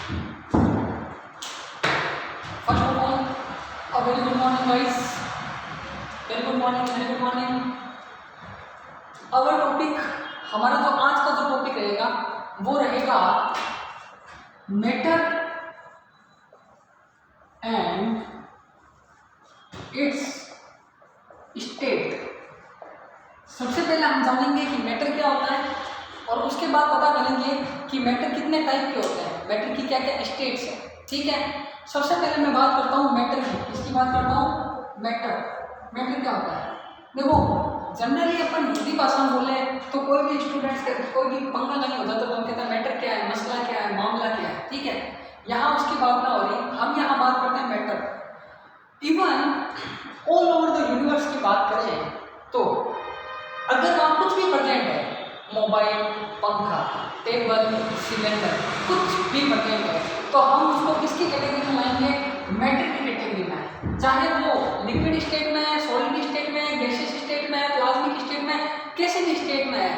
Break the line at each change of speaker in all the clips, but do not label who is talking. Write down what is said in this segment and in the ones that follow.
First of all a very good morning guys, very good morning, very good morning. Our topic, हमारा जो आज का जो topic रहेगा वो रहेगा मैटर एंड इट्स स्टेट। सबसे पहले हम जानेंगे कि मैटर क्या होता है और उसके बाद पता करेंगे कि मैटर कितने टाइप के होते हैं, मैटर की क्या क्या स्टेट्स है। ठीक है, सबसे पहले मैं बात करता हूँ मैटर की। किसकी बात करता हूँ? मैटर। मैटर क्या होता है? देखो, जनरली अपन हिंदी भाषा में बोले तो कोई भी स्टूडेंट्स कोई भी पंगा नहीं होता तो हम कहते हैं मैटर क्या है, मसला क्या है, मामला क्या है। ठीक है, यहाँ उसकी बात ना हो रही, हम यहाँ बात करते हैं matter. Even all over the universe की बात करें तो अगर वहाँ कुछ भी प्रेजेंट है, मोबाइल, पंखा, टेबल, सिलेंडर, कुछ भी प्रेजेंट है तो हम उसको किसकी कैटेगरी में लाएंगे? मैटर की कैटेगरी में। चाहे वो लिक्विड स्टेट में है, सॉलिड स्टेट में है, गैसियस स्टेट में है, प्लाज्मिक स्टेट में है, किसी भी स्टेट में है,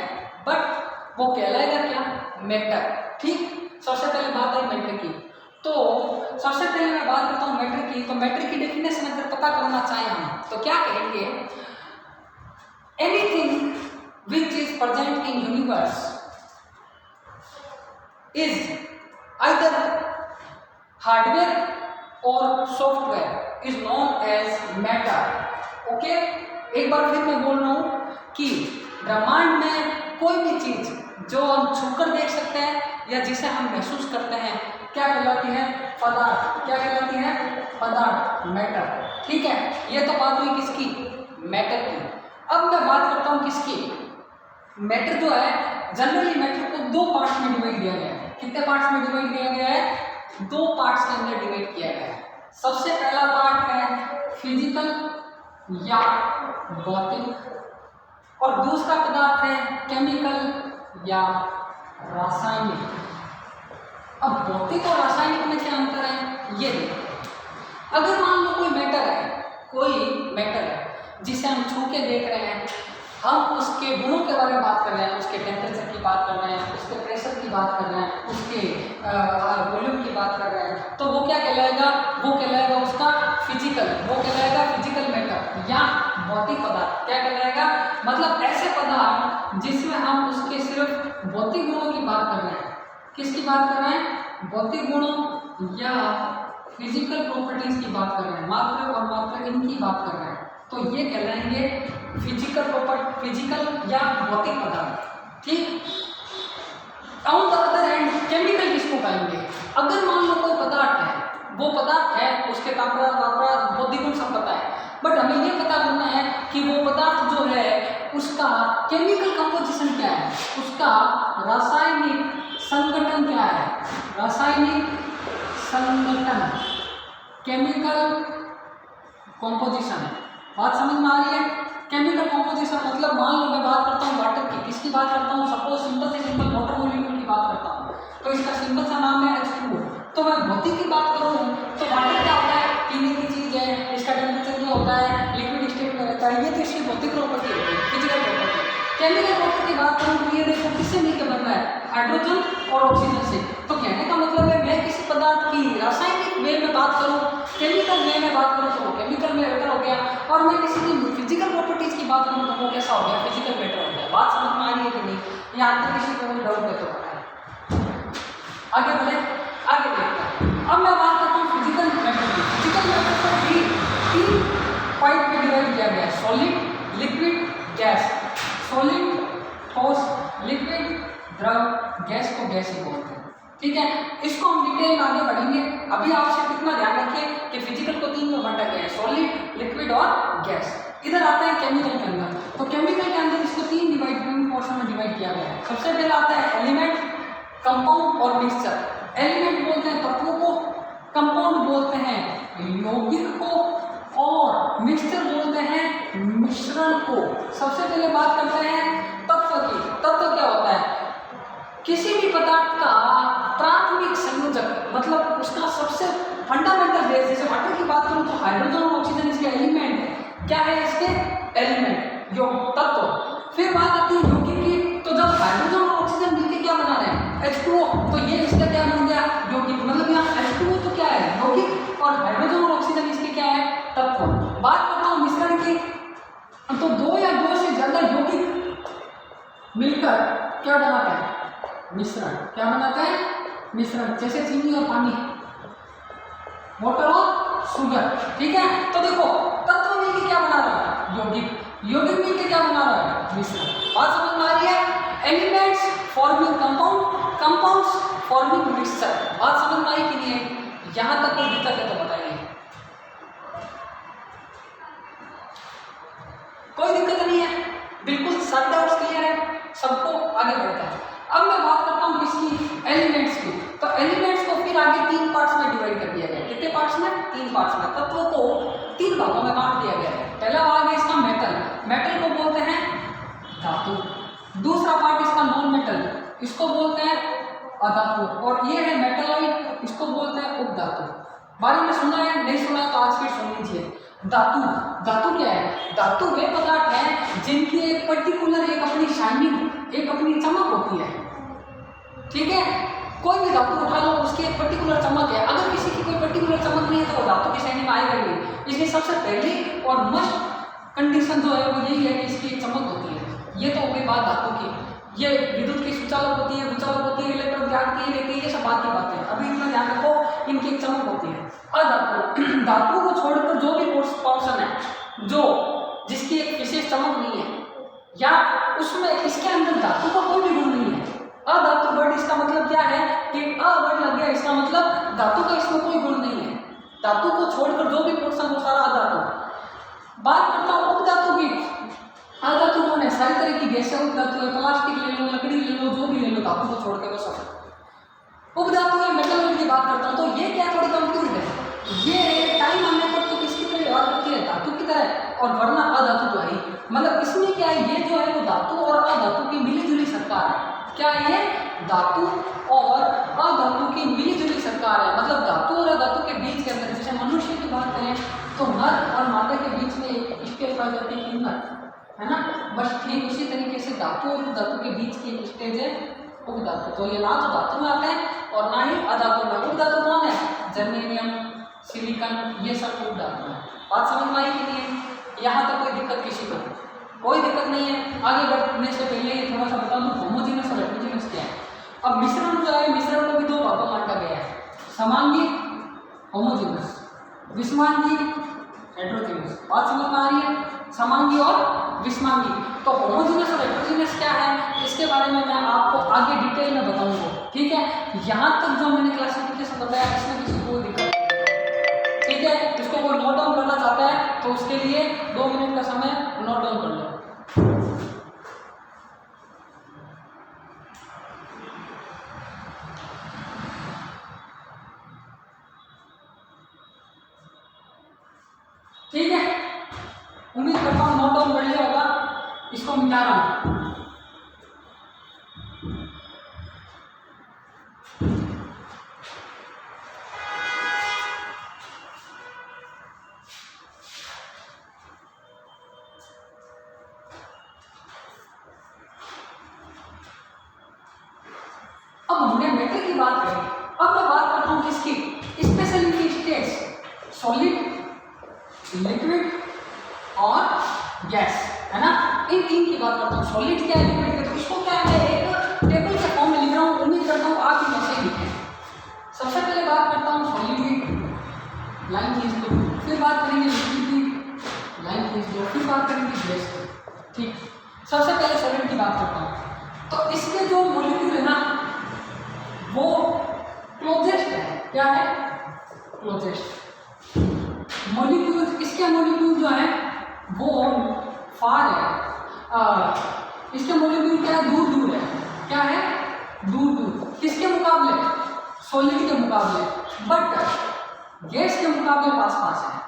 बट वो कहलाएगा क्या? मैटर। ठीक, सबसे पहले बात है मैटर की। तो सबसे पहले मैं बात करता हूँ मैटर की। तो मैटर की डेफिनेशन अगर पता करना चाहें हम तो क्या कहेंगे? Anything which is present in universe is either hardware or software is known as matter. Okay? एक बार फिर मैं बोल रहा हूँ कि ब्रह्मांड में कोई भी चीज जो हम छूकर देख सकते हैं या जिसे हम महसूस करते हैं क्या कहलाती है? पदार्थ। क्या कहलाती है? पदार्थ, मैटर। ठीक है, ये तो बात हुई किसकी? मैटर की। अब मैं बात करता हूँ किसकी? मैटर जो है, जनरली मैटर को दो पार्ट्स में डिवाइड किया गया है। कितने पार्ट्स में डिवाइड किया गया है? दो पार्ट्स के अंदर डिवाइड किया गया है। सबसे पहला पार्ट है फिजिकल या भौतिक और दूसरा पदार्थ है केमिकल या रासायनिक। अब भौतिक और रासायनिक में क्या अंतर है ये देखो। अगर मान लो कोई मैटर है जिसे हम छू के देख रहे हैं, हम उसके गुणों के बारे में बात कर रहे हैं, उसके टेम्परेचर की बात कर रहे हैं, उसके प्रेशर की बात कर रहे हैं, उसके वॉल्यूम की बात कर रहे हैं, तो वो क्या कहलाएगा? वो कहलाएगा उसका फिजिकल, वो कहलाएगा फिजिकल मैटर या भौतिक पदार्थ। क्या कहलाएगा? मतलब ऐसे पदार्थ जिसमें हम उसके सिर्फ भौतिक गुणों की बात कर रहे हैं। किसकी बात कर रहे हैं? भौतिक गुणों या फिजिकल प्रॉपर्टीज की बात कर रहे हैं, मात्र और मात्र इनकी बात कर रहे हैं, तो ये कहलाएंगे फिजिकल प्रॉपर्टी, फिजिकल या भौतिक पदार्थ। ठीक, on the other hand chemical किसको कहेंगे? अगर मान लो कोई पदार्थ है, वो पदार्थ है, उसके भौतिक गुण सब पता है, बट हमें ये पता करना है कि वो पदार्थ जो है उसका केमिकल कंपोजिशन क्या है, उसका रासायनिक संगठन क्या है। रासायनिक संगठन, केमिकल कॉम्पोजिशन। बात समझ में आ रही है? केमिकल कॉम्पोजिशन मतलब मान लो मैं बात करता हूँ वाटर की। किसकी बात करता हूँ? सपोज सिंपल से सिंपल वाटर मॉलिक्यूल की बात करता हूँ, तो इसका सिंपल सा नाम है H2O। तो मैं भौतिक की बात करूँ तो वाटर क्या होता है? पीने की चीज़ है, इसका टेम्परेचर क्या होता है? लिक्विड स्टेट में रहता है। ये तो इसकी भौतिक प्रॉपर्टी होती है, फिजिकल प्रॉपर्टी। केमिकल प्रॉपर्टी की बात करूँ तो ये देखो किससे मिलकर बन रहा है? हाइड्रोजन और ऑक्सीजन से। तो कहने का मतलब है मैं किसी पदार्थ की रासायनिक वे में बात करूँ, केमिकल वे में बात करूँ तो वो केमिकल मैटर हो गया, और मैं किसी की फिजिकल प्रॉपर्टीज की बात करूँ तो वो कैसा हो गया? फिजिकल मैटर हो गया। बात समझ में आ रही है कि नहीं? यहाँ तक किसी को डाउट है तो बताएं। आगे बढ़े, आगे देखते हैं। अब मैं बात करता हूँ फिजिकल मैटर की। फिजिकल मैटर को भी तीन पॉइंट में डिवाइड किया गया है: सॉलिड, लिक्विड, गैस। सॉलिड, ठोस, लिक्विड, द्रव, गैस को गैस ही बोलते हैं। ठीक है, इसको हम डिटेल में आगे बढ़ेंगे। अभी आपसे कितना ध्यान रखिए कि फिजिकल को तीन में बांटा गया है: सॉलिड, लिक्विड और गैस। इधर आते हैं केमिकल के अंदर। तो केमिकल के अंदर इसको तीन पोर्शन में डिवाइड किया गया है। सबसे पहले आता है एलिमेंट, कंपाउंड और मिक्सचर। एलिमेंट बोलते हैं तत्वों को, कंपाउंड बोलते हैं यौगिक को और मिक्सचर बोलते हैं मिश्रण को। सबसे पहले बात करते हैं तत्व की। तत्व क्या होता है? किसी भी पदार्थ का प्राथमिक संयोजक, मतलब उसका सबसे फंडामेंटल बेस। जैसे वाटर की बात करूं तो हाइड्रोजन और ऑक्सीजन इसके एलिमेंट है। क्या है इसके? एलिमेंट, तत्व। फिर बात आती है यौगिक की। तो जब हाइड्रोजन और ऑक्सीजन मिलकर क्या बना रहे हैं? H2O, तो ये इसका क्या बन गया? यौगिक। मतलब मतलब यहाँ H2O तो क्या है, यौगिक, और हाइड्रोजन और ऑक्सीजन इसके क्या है, तत्व। बात करता हूँ मिश्रण की, तो दो या दो से ज्यादा यौगिक मिलकर क्या बनाते हैं, मिश्रण। क्या बनाते हैं, मिश्रण। जैसे चीनी और पानी, वाटर और शुगर, ठीक है। तो देखो तत्व मिलकर क्या बना रहा है, यौगिक, यौगिक मिलकर क्या बना रहा है, मिश्रण। बात समझ में आ रही है। Elements forming compound, compounds forming mixture. बात समझ में आई कि नहीं है, यहां तक कोई दिक्कत है तो बताइए। कोई दिक्कत नहीं है, बिल्कुल सब डाउट्स क्लियर है, सबको आगे बढ़ता है। अब मैं बात करता हूँ किसकी, एलिमेंट्स की। तो एलिमेंट्स को फिर आगे तीन पार्ट्स में डिवाइड कर दिया गया है। कितने पार्ट्स में, तीन पार्ट्स में। तत्वों को तीन भागों में बांट दिया गया है। पहला भाग है इसका मेटल, मेटल को बोलते हैं धातु। दूसरा पार्ट इसका नॉन मेटल, इसको बोलते हैं अधातु। और ये है मेटलॉइड, इसको बोलते हैं उपधातु। बारे में सुना है, नहीं सुना तो आज फिर सुन लीजिए। धातु, धातु क्या है, धातु वे पदार्थ हैं जिनकी एक पर्टिकुलर, एक अपनी शाइनिंग, एक अपनी चमक होती है, ठीक है। कोई भी धातु उठा लो, उसकी एक पर्टिकुलर चमक है। अगर किसी की कोई पर्टिकुलर चमक नहीं है तो वो धातु की श्रेणी में आएगा ही नहीं। इसलिए सबसे पहली और मस्ट कंडीशन जो है वो यही है कि इसकी एक चमक होती है। ये तो हो गई बात धातु की। ये विद्युत की सुचालक होती है, विचालक होती है, इलेक्ट्रॉन त्यागती है, लेती है, ये सब बात की बातें हैं। अभी इतना ध्यान रखो, इनकी एक चमक होती है। अधातु, धातु को छोड़कर जो भी पोर्शन है जो जिसकी एक विशेष चमक नहीं है, या उसमें इसके अंदर धातु का कोई भी गुण नहीं है। अधातु वर्ड इसका मतलब क्या है कि अ वर्ड लग गया, इसका मतलब धातु का इसमें कोई गुण नहीं है। धातु को छोड़कर जो भी पोर्शन वो सारा अधातु। बात करता हूँ उपधातु की। अधातु कौन है, सारी तरह की गैसें उपधातु है। प्लास्टिक ले लो, लकड़ी ले लो, जो भी ले लो, धातु को छोड़ के वो सब उपधातु है। मेटल की बात करता हूँ तो ये क्या थोड़ी कंफ्यूज है। ये टाइम आने पर तो किसकी तरह व्यवहार करती है, धातु की तरह, और वरना अधातु तो है। मतलब इसमें क्या है, ये जो है वो धातु और अधातु की मिली जुली सरकार है। क्या है ये, धातु और अधातु की मिली जुली सरकार है। मतलब धातु और अधातु के बीच के अंदर, जैसे मनुष्य की बात करें तो नर और मादा के बीच में एक स्टेज पाई जाती है, किन्नर, है ना। बस ठीक उसी तरीके से धातु और धातु के बीच की एक स्टेज है उपधातु। तो ये ना तो धातु में आते हैं और ना ही अधातु में। उपधातु कौन है, जर्मेनियम, सिलिकॉन, ये सब उपधातु है। बात समझ में आई कि नहीं, यहाँ तक कोई दिक्कत किसी को, कोई दिक्कत नहीं है। आगे बढ़ने से पहले ये थोड़ा सा बता दूं, होमोजीनस और हेटेरोजीनस क्या है। अब मिश्रण जो है, मिश्रण को भी दो भागों में बांटा गया है, समांगी होमोजीनस, विषमांगी हेटेरोजीनस। बात समझ में आ रही है, समांगी और विषमांगी। तो होमोजीनस और हेटेरोजीनस क्या है, इसके बारे में मैं आपको आगे डिटेल में बताऊंगा, ठीक है। यहाँ तक जो मैंने क्लासिफिकेशन बताया, इसमें किसी को दिक्कत नहीं, ठीक है। इसको कोई नोट डाउन करना चाहता है तो उसके लिए 2 मिनट का समय नोट डाउन कर लो। ठीक है, उम्मीद करता हूँ नोट डाउन कर लिया होगा। इसको मिटा रहा हूँ। अब हमने मेटल की बात करी, अब मैं बात करता हूँ किसकी, स्पेशल इनकी स्टेट्स, सॉलिड, लिक्विड और गैस, है ना। इन तीन की बात करता हूँ। सॉलिड क्या है, लिक्विड क्या है, तो इसको क्या है, एक टेबल के फॉर्म में लिख रहा हूँ। उम्मीद करता हूँ आप ही ऐसे लिखें। सबसे पहले बात करता हूँ सॉलिड की, लाइन खींच लो। फिर बात करेंगे लिक्विड की, लाइन खींच लो। फिर बात करेंगे गैस की, ठीक। सबसे पहले सॉलिड की बात करता हूँ। तो इसके जो मॉलिक्यूल है ना वो क्लोजेस्ट है। क्या है, क्लोजेस्ट मॉलिक्यूल। इसके मॉलिक्यूल जो है वो फार है। इसके मॉलिक्यूल क्या है, दूर दूर है। क्या है, दूर दूर। किसके मुकाबले, सॉलिड के मुकाबले। बट गैस के मुकाबले पास पास है,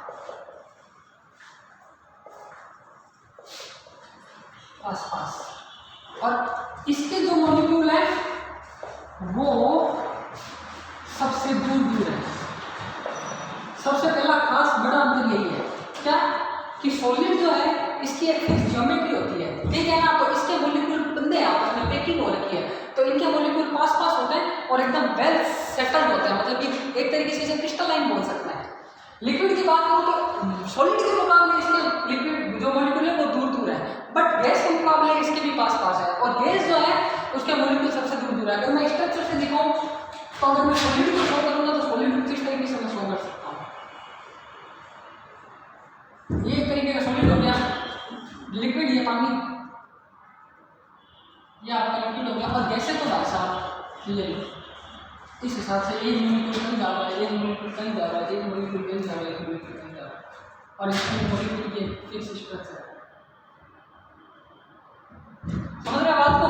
पास पास। और इसके जो मॉलिक्यूल है वो सबसे दूर दूर है। सबसे पहला खास बड़ा अंतर यही है, क्या कि सॉलिड जो है इसकी एक फिक्स ज्योमेट्री होती है, ठीक है ना। तो इसके मॉलिक्यूल बंधे हैं आपस में, पैकिंग हो रखी है, तो इनके मॉलिक्यूल पास पास होते हैं और एकदम वेल सेटल्ड होते हैं, मतलब कि एक तरीके से इसे क्रिस्टलाइन बोल सकते हैं। लिक्विड की बात करूँ तो सॉलिड के मुकाबले इसके लिक्विड जो मॉलिक्यूल है वो दूर दूर है, बट गैस के मुकाबले इसके भी पास पास है, और गैस जो है उसके मॉलिक्यूल सबसे दूर दूर है। अगर मैं स्ट्रक्चर से दिखाऊं तो अगर मैं सॉलिड को शो करूंगा तो सॉलिड किस तरीके से मैं शो कर सकता हूँ, ये एक तरीके का सॉलिड हो गया, लिक्विड ये पानी, ये आपका लिक्विड हो गया, और गैसें तो भाई साहब ये इस हिसाब से एक मॉलिक्यूल कहीं जा रहा है, एक मॉलिक्यूल कहीं जा रहा है, एक मॉलिक्यूल कहीं जा रहा है, एक मॉलिक्यूल कहीं जा रहा है, और इसमें मॉलिक्यूल के फिक्स स्ट्रक्चर है। समझ रहे बात को?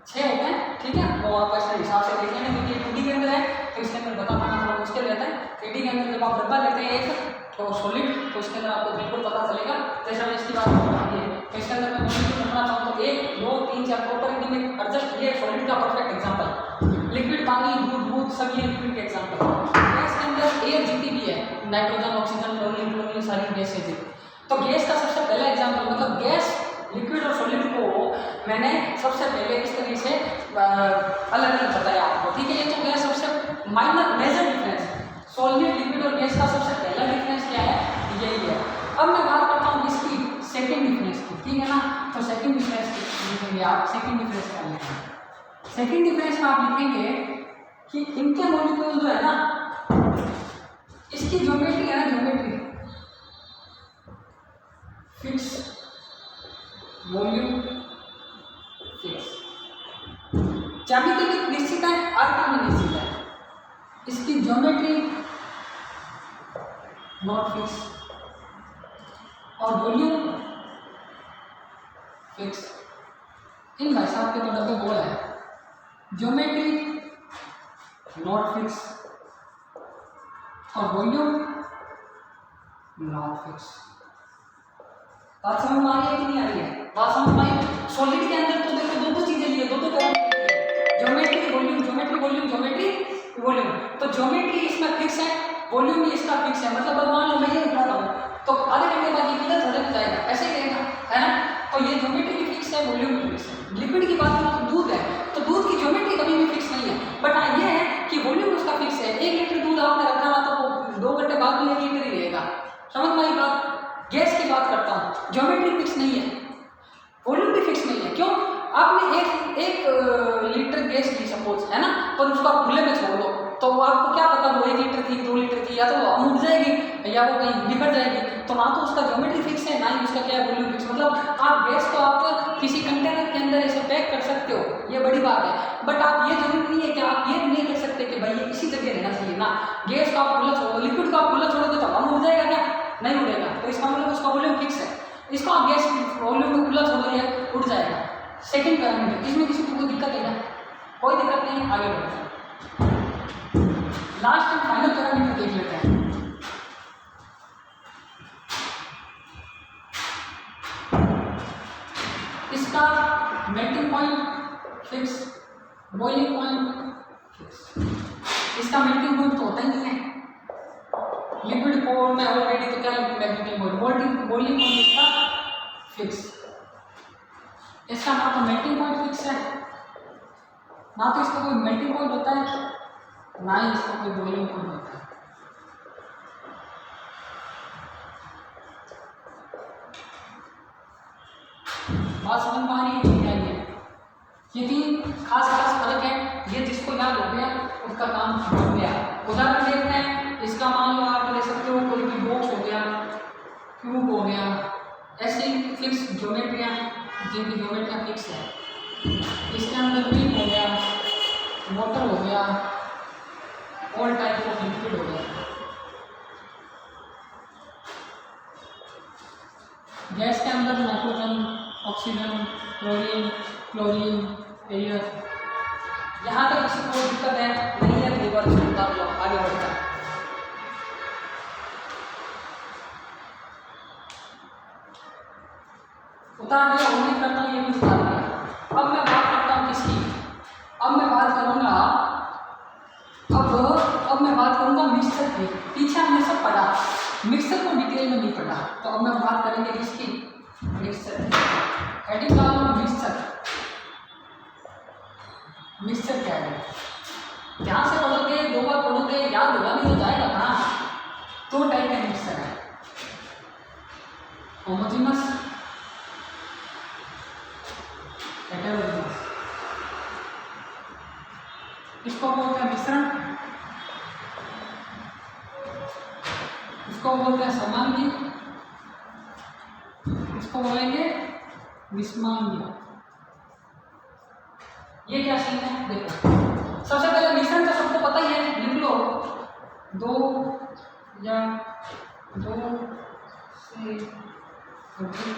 6 होते हैं, ठीक है, वो आप ऐसे हिसाब से देख लेंगे, क्योंकि 2D के अंदर है तो इसके अंदर बता पाना थोड़ा मुश्किल रहता है। 3D के अंदर जब आप डब्बा लेते हैं एक तो सॉलिड, तो इसके अंदर आपको बिल्कुल पता चलेगा। जैसे मैं इसकी बात करती है तो इसके अंदर मैं मॉलिक्यूल रखना चाहूँ तो 1 2 3 4 प्रॉपर एकदम एक एडजस्ट, ये सॉलिड का परफेक्ट एग्जांपल। लिक्विड पानी, दूध सब ये लिक्विड के एग्जांपल। गैस के अंदर एयर जितनी भी है, नाइट्रोजन, ऑक्सीजन, क्लोरीन, फ्लोरीन, सारी गैसें थी। तो गैस का सबसे पहला एग्जांपल, मतलब गैस, लिक्विड और सॉलिड को मैंने सबसे पहले इस तरीके से अलग अलग बताया आपको, ठीक है। ये तो गया सबसे minor major difference, solid, liquid और गैस का सबसे पहला डिफरेंस क्या है, यही है। अब मैं बात करता हूँ इसकी सेकंड डिफरेंस की, ठीक है ना। तो सेकंड डिफरेंस लिखेंगे आप, सेकंड डिफरेंस क्या लिखेंगे? सेकंड डिफरेंस में आप लिखेंगे कि इनके मॉलिक्यूल जो है ना, इसकी ज्योमेट्री है ना, ज्योमेट्री फिक्स, वॉल्यूम फिक्स, ज्यामिति में निश्चित है, आयतन में निश्चित है। इसकी ज्योमेट्री नॉट फिक्स और वॉल्यूम फिक्स। इन भाई साहब के तो डब्बे बोल है, ज्योमेट्री नॉट फिक्स और वॉल्यूम नॉट फिक्स। बात समझ में आ रही है कि नहीं आ रही है? बात समझ में आई? सॉलिड के अंदर तो देखो दो चीजें लिए, दो geometry volume, geometry volume, geometry volume. तो ज्योमेट्री इसमें फिक्स है, वॉल्यूम भी इसका फिक्स है। मतलब अब मान लो मैं ये उठा रहा हूँ तो आधे घंटे बाद ये किधर थोड़े जाएगा, ऐसे ही रहेगा, है ना। तो ये ज्योमेट्री भी फिक्स है, वॉल्यूम भी फिक्स है। लिक्विड की बात करूँ तो दूध है, तो दूध की ज्योमेट्री कभी भी फिक्स नहीं है, बट हाँ ये है कि वॉल्यूम उसका फिक्स है। 1 लीटर दूध आपने रखा ना तो वो 2 घंटे बाद भी 1 लीटर ही रहेगा। समझ में आई बात? गैस की बात करता हूँ, ज्योमेट्री फिक्स नहीं है, वॉल्यूम भी फिक्स नहीं है। क्यों? आपने एक लीटर गैस ली सपोज, है ना, पर उसको आप खुले में छोड़ दो तो आपको क्या पता वो 1 लीटर थी, 2 लीटर थी, या तो वो उड़ जाएगी या वो कहीं बिखर जाएगी। तो ना तो उसका ज्योमेट्री फिक्स है, ना ही उसका क्या है वॉल्यूम फिक्स। मतलब आप गैस को आप किसी कंटेनर के अंदर ऐसे पैक कर सकते हो, ये बड़ी बात है, बट आप ये जरूरी नहीं है कि आप ये नहीं कर सकते कि भाई ये इसी जगह रहना चाहिए ना। गैस को आप खुला छोड़ो, लिक्विड को आप खुला छोड़ोगे तो हम उड़ जाएगा क्या? नहीं उड़ेगा। तो इसका मतलब उसका वॉल्यूम फिक्स है। इसको आप गैस वॉल्यूम को खुला छोड़ोगे उड़ जाएगा। सेकंड पैरामीटर, इसमें किसी को कोई दिक्कत है क्या? कोई दिक्कत नहीं, आगे बढ़ते हैं। लास्ट एंड फाइनल पैरामीटर देख लेते हैं। इसका melting point fix, boiling point fix. इसका मेल्टिंग पॉइंट तो होता ही नहीं है, लिक्विड फॉर्म में ऑलरेडी तो क्या मेल्टिंग पॉइंट, बॉइलिंग पॉइंट इसका फिक्स। इसका ना तो मेल्टिंग पॉइंट फिक्स है, ना तो इसका कोई मेल्टिंग पॉइंट होता है, ना ही इसका कोई बॉइलिंग पॉइंट होता है। बात समझ में आ रही है? ये 3 खास फर्क है, ये जिसको याद हो गया उसका काम हो गया। उदाहरण देखते हैं, इसका मान लो आप ले सकते हो कोई भी बॉक्स हो गया, क्यूब हो गया, ऐसी फिक्स ज्योमेट्रियाँ जिनकी ज्योमेट्रियाँ फिक्स है। इसके अंदर ट्यूब हो गया, मोटर हो गया, ऑल टाइप ऑफ लिक्विड हो गया। गैस के अंदर नाइट्रोजन, ऑक्सीजन, क्लोरीन, एयर। यहाँ तक किसी को दिक्कत है नहीं है, रिवर्स होता हुआ आगे बढ़ता है। उतार दिया, उम्मीद करता हूँ ये भी उतार दिया। अब मैं बात करता हूँ किसकी? अब मैं बात करूँगा मिक्सचर की। पीछे हमने सब पढ़ा, मिक्सचर को डिटेल में नहीं पढ़ा, तो अब मैं बात करेंगे किसकी? मिक्सचर, हेडिंग डालो मिक्सचर। मिक्सचर क्या है? ध्यान से पढ़ोगे, 2 बार पढ़ोगे, याद होगा नहीं तो जाएगा कहाँ। 2 टाइप का मिक्सचर है, होमोजेनस, हेटेरोजेनस। इसको बोलते हैं मिश्रण, इसको बोलते हैं समांगी, इसको बोलेंगे विषमांगी। ये क्या सीन है देखो। सबसे पहले मिश्रण तो सबको पता ही है, लिख लो 2 या 2 से अधिक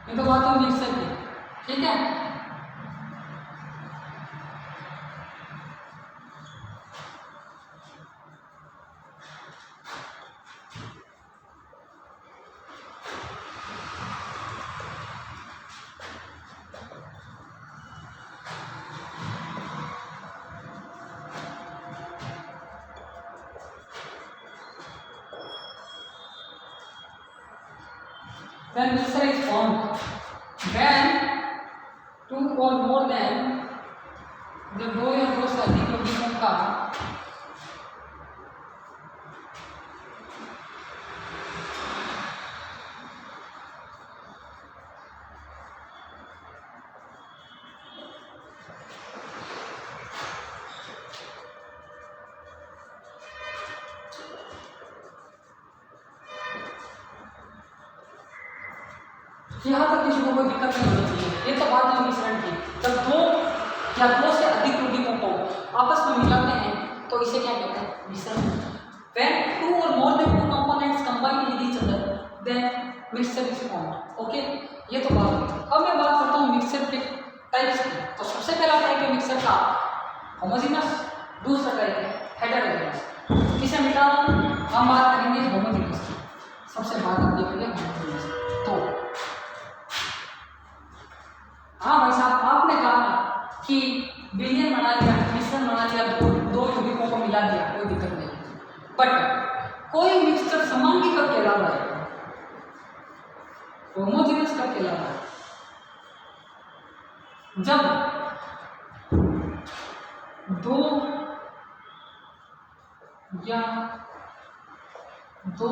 ये तो बात हुई मिक्सर की, ठीक है। When mixture is formed, when 2 or more than जब 2 या 2 से अधिक यौगिकों का यहाँ तक किसी को कोई दिक्कत नहीं होनी चाहिए। ये तो बात है मिश्रण की। जब 2 या 2 से अधिक यौगिकों को आपस में मिलाते हैं तो इसे क्या कहते हैं? मिश्रण। When 2 or more than 2 components combine with each other, then mixture is formed. Okay, ये तो बात हुई। अब मैं बात करता हूँ मिक्सचर के टाइप्स की। तो सबसे पहला टाइप है मिक्सचर का होमोजेनस, दूसरा टाइप है हेटेरोजेनस। किसे मिटा रहा हूँ? हम बात करेंगे होमोजेनस की। सबसे बात आप देखेंगे होमोजेनस। तो हाँ भाई साहब, आपने कहा कि विलयन बना लिया, मिश्रण बना लिया, 2 यौगिकों को मिला दिया, कोई दिक्कत नहीं। बट कोई मिक्सचर समांगी कब कहलाता है? होमोजेनस कब कहलाता है? जब 2 या 2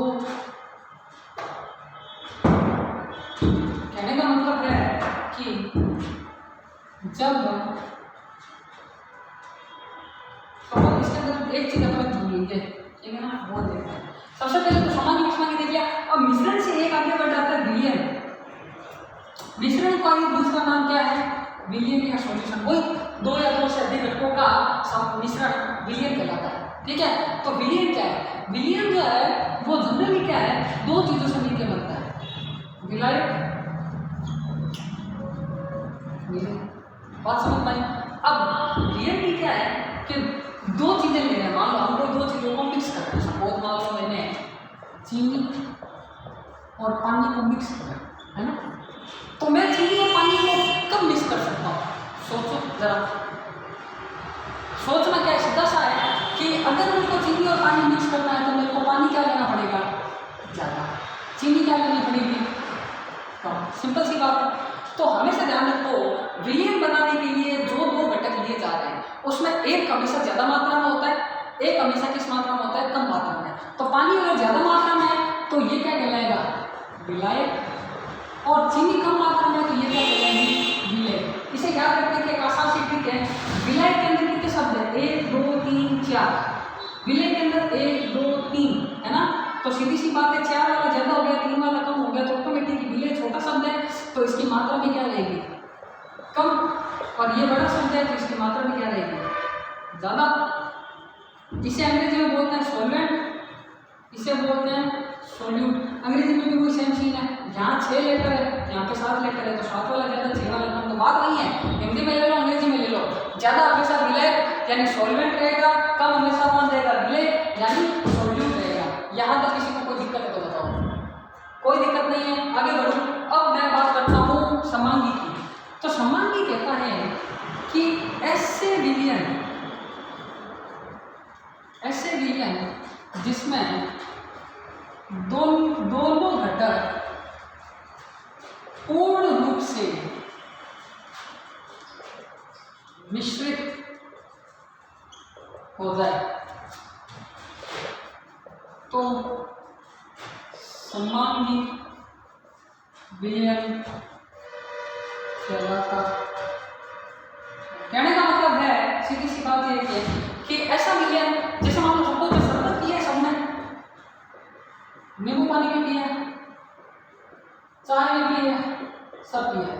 कहने का मतलब है कि जब इसके अंदर एक चीज अपन ढूंढ लेंगे, ठीक है ना, वो देखते हैं। सबसे पहले तो समांगी विषमांगी देख लिया। अब मिश्रण से एक आगे बढ़ जाता है विलयन। मिश्रण का ही दूसरा नाम क्या है? विलयन या सॉल्यूशन। वही 2 या 2 से अधिक घटकों का मिश्रण विलयन कहलाता है, ठीक है। तो विलयन क्या है? विलयन जो है वो जनरली क्या है? 2 चीजों से मिलकर बनता है, विलायक, बात समझ पाई। अब रियलिटी क्या है कि 2 चीजें ले रहे हैं। मान लो हम कोई 2 चीजों को मिक्स कर रहे हैं। सपोज मान लो मैंने चीनी और पानी को मिक्स किया, है ना। तो मैं चीनी और पानी को कब मिक्स कर सकता हूँ? सोचो जरा। सोचना क्या है? सीधा सा है कि अगर मेरे को चीनी और पानी मिक्स करना है तो मेरे को पानी क्या लेना पड़ेगा? ज़्यादा। चीनी क्या लेनी पड़ेगी? कम। सिंपल सी बात है। तो हमेशा ध्यान रखो, विलयन बनाने के लिए जो 2 घटक लिए जा रहे हैं उसमें एक हमेशा ज़्यादा मात्रा में होता है, एक हमेशा किस मात्रा में होता है? कम मात्रा में। तो पानी अगर ज़्यादा मात्रा में है तो ये क्या कहलाएगा? विलायक। और चीनी कम मात्रा में तो ये क्या कहलाएगी? विलयक। इसे याद रखने की एक आसान सी ट्रिक है। विलायक के अंदर कितने शब्द हैं? 1 2 3 4। विलयक के अंदर 1 2 3, है ना। तो सीधी सी बात है, 4 वाला ज़्यादा हो गया, 3 वाला कम हो गया, तो ऑटोमेटिक विलय छोटा शब्द है तो इसकी मात्रा भी क्या रहेगी? कम। और ये बड़ा शब्द है तो इसकी मात्रा भी क्या रहेगी? ज़्यादा। इसे अंग्रेजी में बोलते हैं सॉल्वेंट, इसे बोलते हैं सॉल्यूट। अंग्रेजी में भी कोई सेम सीन है। यहाँ 6 लेटर है, यहाँ पे 7 लेटर है, तो 7 वाला ज़्यादा, 6 वाला कम। तो बात वही है, हिंदी में ले लो, अंग्रेजी में ले लो। ज़्यादा हमेशा विलय यानी सॉल्वेंट रहेगा, कम हमेशा कौन रहेगा? विलय यानी सॉल्यूट रहेगा। यहाँ तक किसी को कोई दिक्कत है तो बताओ? कोई दिक्कत नहीं है, आगे बढ़ो। अब मैं बात करता हूँ समांगी की। तो समांगी कहता है कि ऐसे विलयन जिसमें दोनों घटक पूर्ण रूप से मिश्रित हो जाए तो समांगी विलयन कहलाता। कहने का मतलब है सीधी सी बात यह है कि ऐसा विलयन, जैसे मान लो सबको जो शरबत पिया है, सबने नींबू पानी भी पिया है, चाय भी पिया है, सब पिया है।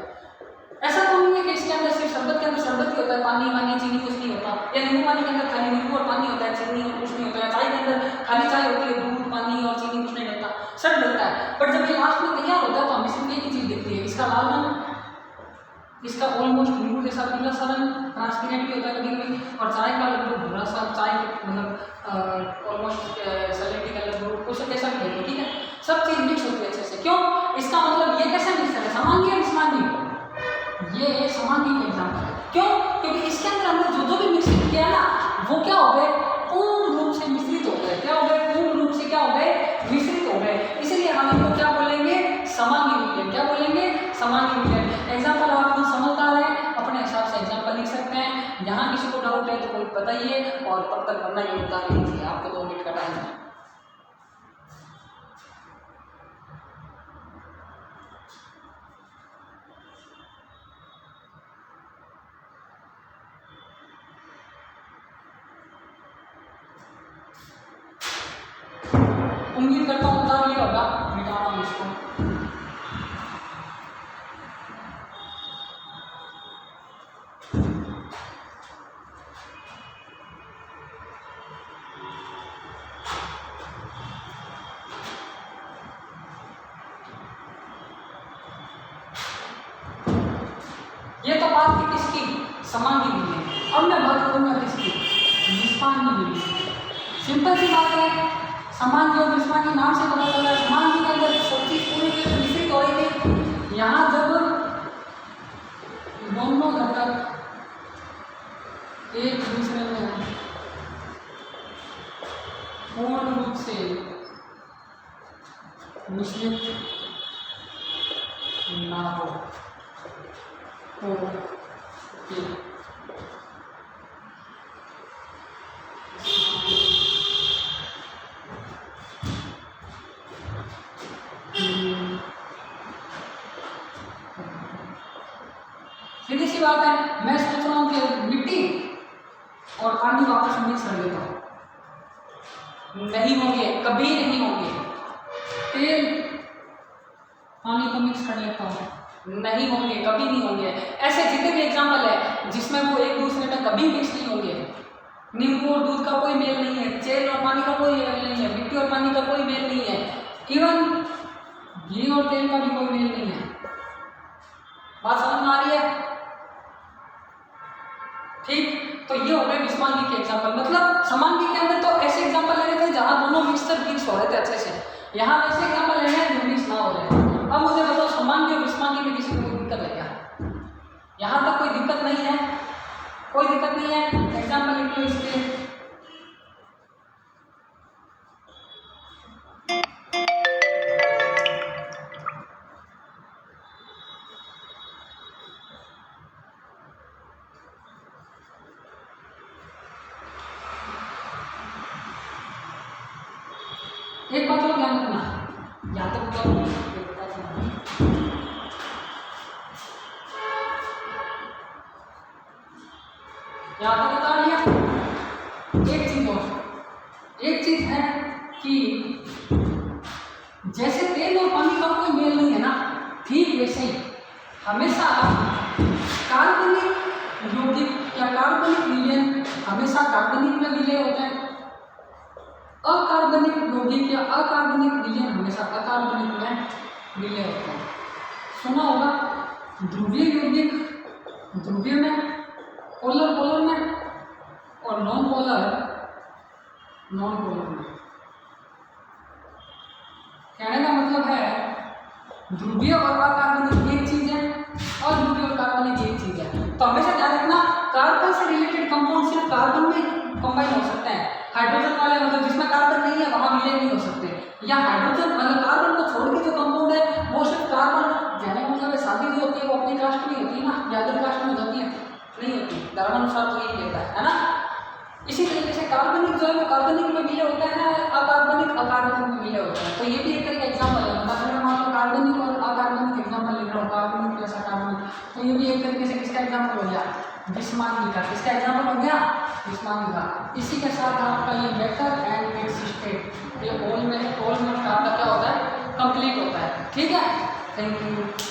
ऐसा तो नहीं है कि इसके अंदर सिर्फ शरबत के अंदर शरबत ही होता है, पानी वानी चीनी कुछ नहीं होता, या नींबू पानी के अंदर खाली नींबू और पानी होता है, चीनी और कुछ नहीं होता है, चाय के अंदर खाली चाय होती है, दूध पानी और चीनी कुछ नहीं होता, सब डलता है। बट जब ये लास्ट में तैयार होता है तो हमें सिर्फ एक ही चीज दिखती है, इसका लाल रंग, इसका ऑलमोस्ट नींबू जैसा पीला सा रंग, ट्रांसपेरेंट भी होता है कभी कभी, और चाय का लगभग भूरा सा, चाय मतलब ऑलमोस्ट सैलेडी का लगभग कुछ कैसा भी है, ठीक है, सब चीज मिक्स होती है अच्छे से। क्यों? इसका मतलब ये कैसे मिक्स है, समांगी और विषमांगी, ये समांगी का एग्जाम्पल है। क्यों? क्योंकि इसके अंदर हमने जो भी मिश्रित किया ना, वो क्या हो गए, पूर्ण रूप से मिश्रित हो गए। क्या हो गए? पूर्ण रूप से क्या हो गए, मिश्रित हो गए। इसलिए हम इनको क्या बोलेंगे, समांगी विलयन। क्या बोलेंगे? समांगी विलयन। एग्जाम्पल आपको समझदार है, अपने हिसाब से एग्जाम्पल लिख सकते हैं। यहाँ किसी को डाउट है तो कोई बताइए, और तब तक करना ये बता दीजिए, आपको 2 मिनट का टाइम है। उम्मीद करता हूँ बता लिया होगा, मिटा रहा हूँ इसको। ये तो बात थी किसकी, समांगी विलयन। अब मैं बात करूंगा किसकी, विषमांगी विलयन। सिंपल सी बात है, समांगी और विषमांगी नाम से पता चल रहा है। समांगी के अंदर सब चीज पूरी तरह से मिश्रित हो रही थी। यहाँ जब दोनों घटक एक दूसरे में पूर्ण रूप से मिश्रित ना हो तो सीधी सी बात है, मैं सोच रहा हूँ कि मिट्टी और पानी वापस मिक्स कर देता हूँ, नहीं होंगे, कभी नहीं होंगे। तेल पानी को मिक्स कर लेता हूँ, नहीं होंगे, कभी नहीं होंगे। ऐसे जितने भी एग्जाम्पल है जिसमें वो एक दूसरे में कभी मिक्स नहीं होंगे। नींबू और दूध का कोई मेल नहीं है, तेल और पानी का कोई मेल नहीं है, मिट्टी और पानी का कोई मेल नहीं है, इवन घी और तेल का भी कोई मेल नहीं है। बात समझ में आ रही है? ठीक, तो ये हो गए विषमांगी के एग्जाम्पल। मतलब समांगी के अंदर तो ऐसे एग्जाम्पल लेने थे जहां दोनों मिक्सर मिक्स हो रहे थे अच्छे से, यहाँ वैसे एग्जाम्पल लेने हैं जो मिक्स ना हो रहे हैं। अब मुझे बताओ, समांगी और विषमांगी में किसी को कोई दिक्कत है क्या? यहाँ तक कोई दिक्कत नहीं है, कोई दिक्कत नहीं है। एग्जाम्पल लिख लो इसके। एक बात और ध्यान रखना, यहाँ तक तो यहाँ तक बता दिया। एक चीज और, एक चीज है कि जैसे तेल और पानी का कोई मेल नहीं है ना, ठीक वैसे ही हमेशा कार्बनिक यौगिक या कार्बनिक विलयन हमेशा कार्बनिक में विलय होता है, अकार्बनिक यौगिक या अकार्बनिक विलयन हमेशा अकार्बनिक में विलय होता है। सुना होगा, ध्रुवीय यौगिक ध्रुवीय में, पोलर पोलर में, और नॉन पोलर में। कहने का मतलब है ध्रुवीय और अकार्बनिक एक चीज है और ध्रुवीय और कार्बनिक एक चीज है। तो हमेशा ध्यान रखना कार्बन से रिलेटेड कंपाउंड सिर्फ कार्बन में कंबाइन हो सकते हैं। हाइड्रोजन वाले मतलब जिसमें कार्बन नहीं है वहां विलय नहीं हो सकते, या हाइड्रोजन मतलब कार्बन को छोड़ के जो कंपाउंड है वो सिर्फ कार्बन, कहने का मतलब शादी जो होती है वो अपनी कास्ट में होती है ना, या अदर कास्ट में होती है नहीं होती, धर्मानुसार तो यही कहता है ना। इसी तरीके से कार्बनिक जो है वो कार्बनिक में विलय होता है, अकार्बनिक अकार्बनिक में विलय होता है। तो ये भी एक तरह का एग्जाम्पल है, मतलब मैं मान लो कार्बनिक और अकार्बनिक एग्जाम्पल लिख रहा हूँ, कार्बनिक प्लस अकार्बनिक, तो ये भी एक तरीके से किसका एग्जाम्पल हो गया, विस्मांगी का। किसका एग्जाम्पल हो गया, विस्मांगी का। इसी के साथ आपका ये मैटर एंड इट्स स्टेट ये ऑलमोस्ट आपका क्या होता है, कंप्लीट होता है। ठीक है, थैंक यू।